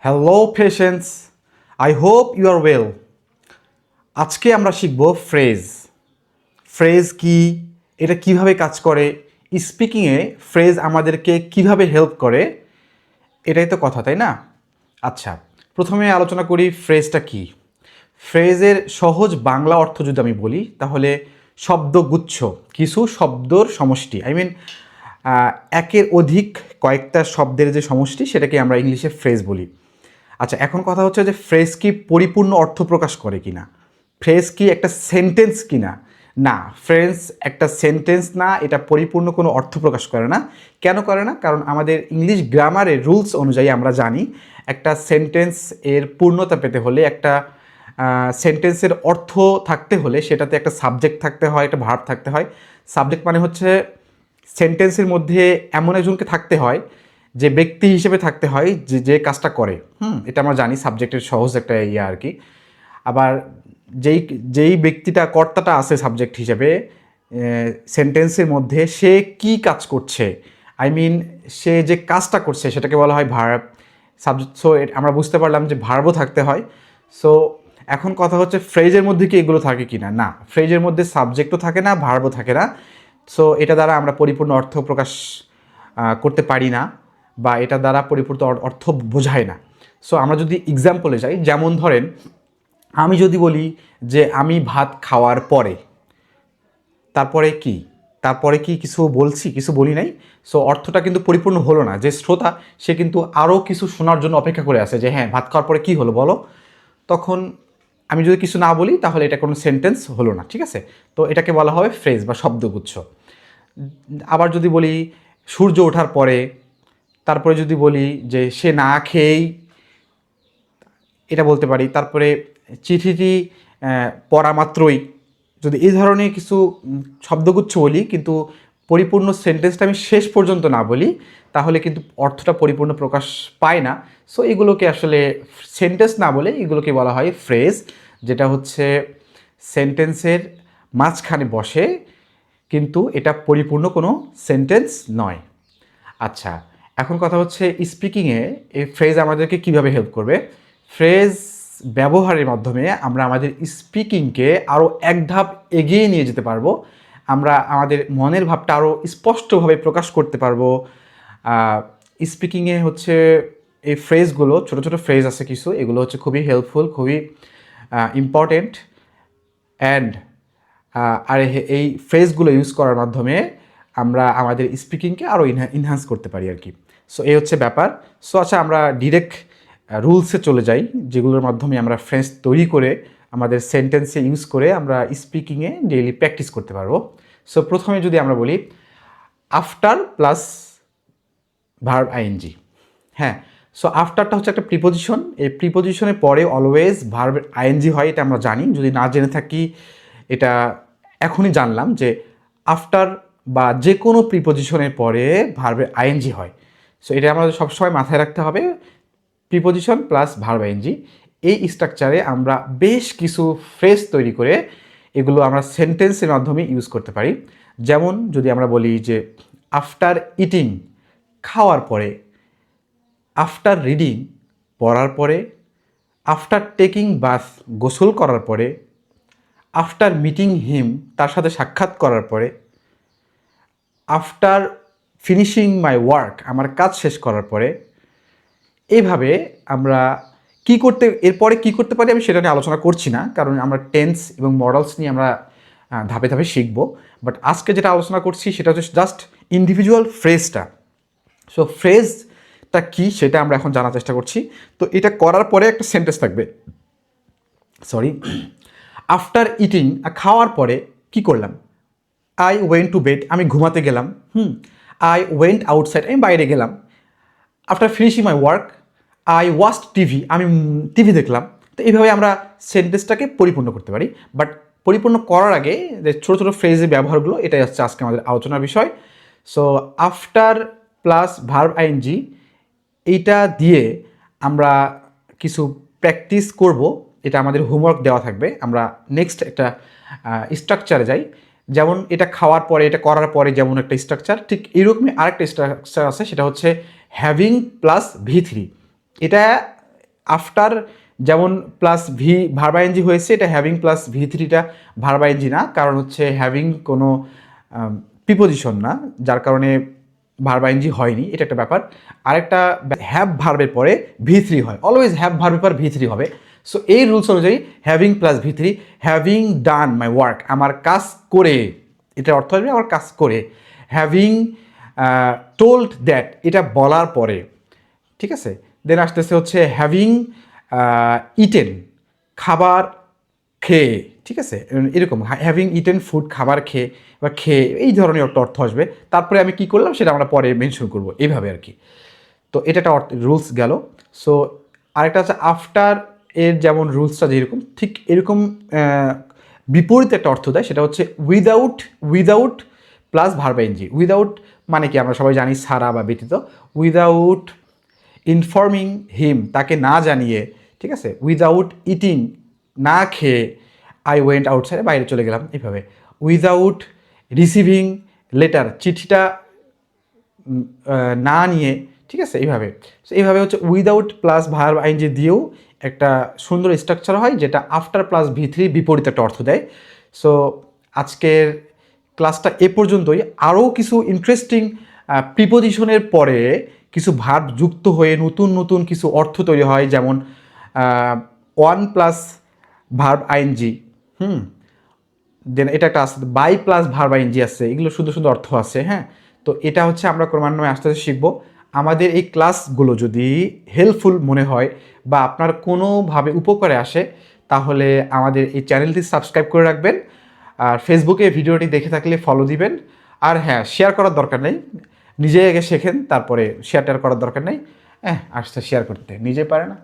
Hello patients, I hope you are well. আজকে আমরা শিখব ফ্রেজ। ফ্রেজ কি, এটা কিভাবে কাজ করে, স্পিকিংয়ে ফ্রেজ আমাদেরকে কিভাবে হেল্প করে, এটাই তো কথা, তাই না? আচ্ছা, প্রথমে আলোচনা করি ফ্রেজটা কি। ফ্রেজের সহজ বাংলা অর্থ যদি আমি বলি তাহলে শব্দগুচ্ছ, কিছু শব্দর সমষ্টি। একের অধিক কয়েকটা শব্দের যে সমষ্টি সেটাকে আমরা ইংলিশে ফ্রেজ বলি। আচ্ছা, এখন কথা হচ্ছে যে ফ্রেজ কি পরিপূর্ণ অর্থ প্রকাশ করে কিনা, ফ্রেজ কি একটা সেন্টেন্স কিনা। না, ফ্রেজ একটা সেন্টেন্স না, এটা পরিপূর্ণ কোনো অর্থ প্রকাশ করে না। কেন করে না? কারণ আমাদের ইংলিশ গ্রামারের রুলস অনুযায়ী আমরা জানি একটা সেন্টেন্স এর পূর্ণতা পেতে হলে, একটা সেন্টেন্সের অর্থ থাকতে হলে সেটাতে একটা সাবজেক্ট থাকতে হয়, একটা ভার্ব থাকতে হয়। সাবজেক্ট মানে হচ্ছে সেন্টেন্সের মধ্যে এমন একজনকে থাকতে হয়, যে ব্যক্তি হিসেবে থাকতে হয় যে যে কাজটা করে। এটা আমরা জানি, সাবজেক্টের সহজ একটা আর কি। আবার যেই যেই ব্যক্তিটা, কর্তাটা আছে সাবজেক্ট হিসেবে সেন্টেন্সের মধ্যে, সে কি কাজ করছে, সে যে কাজটা করছে সেটাকে বলা হয় ভার্ব। সাবজেক্ট, সো আমরা বুঝতে পারলাম যে ভার্বও থাকতে হয়। সো এখন কথা হচ্ছে ফ্রেজের মধ্যে কি এগুলো থাকে কি না। না, ফ্রেজের মধ্যে সাবজেক্টও থাকে না, ভার্বও থাকে না। সো এটা দ্বারা আমরা পরিপূর্ণ অর্থ প্রকাশ করতে পারি না, বা এটা দ্বারা পরিপূর্ণ অর্থ বোঝায় না। সো আমরা যদি এক্সাম্পলে যাই, যেমন ধরেন আমি যদি বলি যে আমি ভাত খাওয়ার পরে, তারপরে কি, তারপরে কি কিছু বলছি? কিছু বলি নাই। সো অর্থটা কিন্তু পরিপূর্ণ হলো না। যে শ্রোতা, সে কিন্তু আরও কিছু শোনার জন্য অপেক্ষা করে আছে যে হ্যাঁ, ভাত খাওয়ার পরে কি হলো বলো। তখন আমি যদি কিছু না বলি তাহলে এটা কোনো সেন্টেন্স হলো না, ঠিক আছে? তো এটাকে বলা হবে ফ্রেজ বা শব্দগুচ্ছ। আবার যদি বলি সূর্য ওঠার পরে, তারপরে যদি বলি যে সে না খেয়েই, এটা বলতে পারি। তারপরে চিঠিটি পড়া মাত্রই, যদি এই ধরনের কিছু শব্দগুচ্ছ বলি কিন্তু পরিপূর্ণ সেন্টেন্সটা আমি শেষ পর্যন্ত না বলি, তাহলে কিন্তু অর্থটা পরিপূর্ণ প্রকাশ পায় না। সো এগুলোকে আসলে সেন্টেন্স না বলে এগুলোকে বলা হয় ফ্রেজ, যেটা হচ্ছে সেন্টেন্সের মাঝখানে বসে, কিন্তু এটা পরিপূর্ণ কোনো সেন্টেন্স নয়। আচ্ছা, এখন কথা হচ্ছে স্পিকিংয়ে এই ফ্রেজ আমাদেরকে কিভাবে হেল্প করবে। ফ্রেজ ব্যবহারের মাধ্যমে আমরা আমাদের স্পিকিংকে আরও এক ধাপ এগিয়ে নিয়ে যেতে পারবো। আমরা আমাদের মনের ভাবটা আরও স্পষ্টভাবে প্রকাশ করতে পারবো। স্পিকিংয়ে হচ্ছে এই ফ্রেজগুলো, ছোটো ছোটো ফ্রেজ আছে কিছু, এগুলো হচ্ছে খুবই হেল্পফুল, খুবই ইম্পর্টেন্ট। অ্যান্ড আর এই ফ্রেজগুলো ইউজ করার মাধ্যমে আমরা আমাদের স্পিকিংকে আরও ইনহ্যান্স করতে পারি আর কি। সো এই হচ্ছে ব্যাপার। সো আচ্ছা, আমরা ডিরেক্ট রুলসে চলে যাই, যেগুলোর মাধ্যমে আমরা ফ্রেজ তৈরি করে আমাদের সেন্টেন্সে ইউজ করে আমরা স্পিকিংয়ে ডেইলি প্র্যাকটিস করতে পারবো। সো প্রথমে যদি আমরা বলি আফটার প্লাস ভার্ব আইএনজি। হ্যাঁ, সো আফটারটা হচ্ছে একটা প্রিপোজিশন। এই প্রিপোজিশনের পরে অলওয়েজ ভার্ব আইএনজি হয়, এটা আমরা জানি। যদি না জেনে থাকি, এটা এখনই জানলাম যে আফটার বা যে কোনো প্রিপোজিশনের পরে ভার্বের আইএনজি হয়। সো এটা আমাদের সবসময় মাথায় রাখতে হবে, প্রিপোজিশন প্লাস ভার্ব আইএনজি। এই স্ট্রাকচারে আমরা বেশ কিছু ফ্রেজ তৈরি করে এগুলো আমরা সেন্টেন্সের মাধ্যমে ইউজ করতে পারি। যেমন যদি আমরা বলি যে আফটার ইটিং, খাওয়ার পরে; আফটার রিডিং, পড়ার পরে; আফটার টেকিং বাথ, গোসল করার পরে; আফটার মিটিং হিম, তার সাথে সাক্ষাৎ করার পরে; আফটার ফিনিশিং মাই ওয়ার্ক, আমার কাজ শেষ করার পরে। এইভাবে আমরা এরপরে কী করতে পারি আমি সেটা নিয়ে আলোচনা করছি না, কারণ আমরা টেন্স এবং মডেলস নিয়ে আমরা ধাপে ধাপে শিখব। বাট আজকে যেটা আলোচনা করছি সেটা হচ্ছে জাস্ট ইন্ডিভিজুয়াল ফ্রেজটা। সো ফ্রেজটা কী সেটা আমরা এখন জানার চেষ্টা করছি। তো এটা করার পরে একটা সেন্টেন্স থাকবে। আফটার ইটিং, খাওয়ার পরে কি করলাম? আই ওয়েন্ট টু বেড, আমি ঘুমাতে গেলাম। আই ওয়েন্ট আউটসাইড, আমি বাইরে গেলাম। After finishing my work, I watched TV, আমি টিভি দেখলাম। তো এইভাবে আমরা সেন্টেন্সটাকে পরিপূর্ণ করতে পারি। বাট পরিপূর্ণ করার আগে যে ছোটো ছোটো ফ্রেজের ব্যবহারগুলো, এটাই হচ্ছে আজকে আমাদের আলোচনার বিষয়। So after plus verb ING, এইটা দিয়ে আমরা কিছু প্র্যাকটিস করব। এটা আমাদের হোমওয়ার্ক দেওয়া থাকবে। আমরা নেক্সট একটা স্ট্রাকচারে যাই। যেমন এটা খাওয়ার পরে, এটা করার পরে যেমন একটা স্ট্রাকচার, ঠিক এরকমই আরেকটা স্ট্রাকচার আছে, সেটা হচ্ছে হ্যাভিং প্লাস V3। এটা আফটার যেমন প্লাস ভি ভার্ব আইএনজি হয়েছে, এটা হ্যাভিং প্লাস ভি3টা ভার্ব আইএনজি না, কারণ হচ্ছে হ্যাভিং কোনো প্রিপোজিশন না, যার কারণে ভার্ব আইএনজি হয়নি, এটা একটা ব্যাপার। আরেকটা হ্যাভ ভার্বের পরে ভি3 হয়, অলওয়েজ হ্যাভ ভার্বের পর ভি3 হবে। সো এই রুলস অনুযায়ী হ্যাভিং প্লাস ভি3, হ্যাভিং ডান মাই ওয়ার্ক, আমার কাজ করে, এটার অর্থ হবে আমার কাজ করে। হ্যাভিং টোল্ড দ্যাট, এটা বলার পরে, ঠিক আছে। দেন আসতেছে হচ্ছে হ্যাভিং ইটেন, খাবার খেয়ে, ঠিক আছে, এরকম হ্যাভিং ইটেন ফুড, খাবার খেয়ে বা খেয়ে, এই ধরনের একটা অর্থ আসবে। তারপরে আমি কি করলাম সেটা আমরা পরে মেনশন করব, এইভাবে আর কি। তো এটা একটা রুলস গেল। সো আরেকটা হচ্ছে আফটার এর যেমন রুলসটা যেরকম, ঠিক এরকম বিপরীত একটা অর্থ দেয়, সেটা হচ্ছে without, without plus verb ING. Without মানে কি আমরা সবাই জানি ছাড়া বা ব্যতীত। উইদাউট ইনফর্মিং হিম, তাকে না জানিয়ে, ঠিক আছে। উইদাউট ইটিং, না খেয়ে, আই ওয়েন্ট আউটসাইডে, বাইরে চলে গেলাম, এইভাবে। উইদাউট রিসিভিং লেটার, চিঠিটা না নিয়ে, ঠিক আছে, এইভাবে। সো এইভাবে হচ্ছে উইদাউট প্লাস ভার্ব আইএনজি দিয়েও একটা সুন্দর স্ট্রাকচার হয়, যেটা আফটার প্লাস ভি3 বিপরীত একটা অর্থ দেয়। সো আজকের ক্লাসটা এ পর্যন্তই। আরও কিছু ইন্টারেস্টিং প্রিপোজিশনের পরে কিছু ভার্ব যুক্ত হয়ে নতুন নতুন কিছু অর্থ তৈরি হয়, যেমন ওয়ান প্লাস ভার্ব আইএনজি, দেন এটা একটা আছে বাই প্লাস ভার্ব আইএনজি আছে, এগুলো সুন্দর সুন্দর অর্থ আছে, হ্যাঁ। তো এটা হচ্ছে আমরা ক্রমান্বয়ে আস্তে আস্তে শিখবো। আমাদের এই ক্লাসগুলো যদি হেল্পফুল মনে হয় বা আপনার কোনোভাবে উপকারে আসে, তাহলে আমাদের এই চ্যানেলটি সাবস্ক্রাইব করে রাখবেন, আর ফেসবুকে ভিডিওটি দেখে থাকলে ফলো দিবেন। আর হ্যাঁ, শেয়ার করার দরকার নেই, নিজে আগে শেখেন, তারপরে শেয়ার করার দরকার নেই। আসতে শেয়ার করতে নিজে পারে না।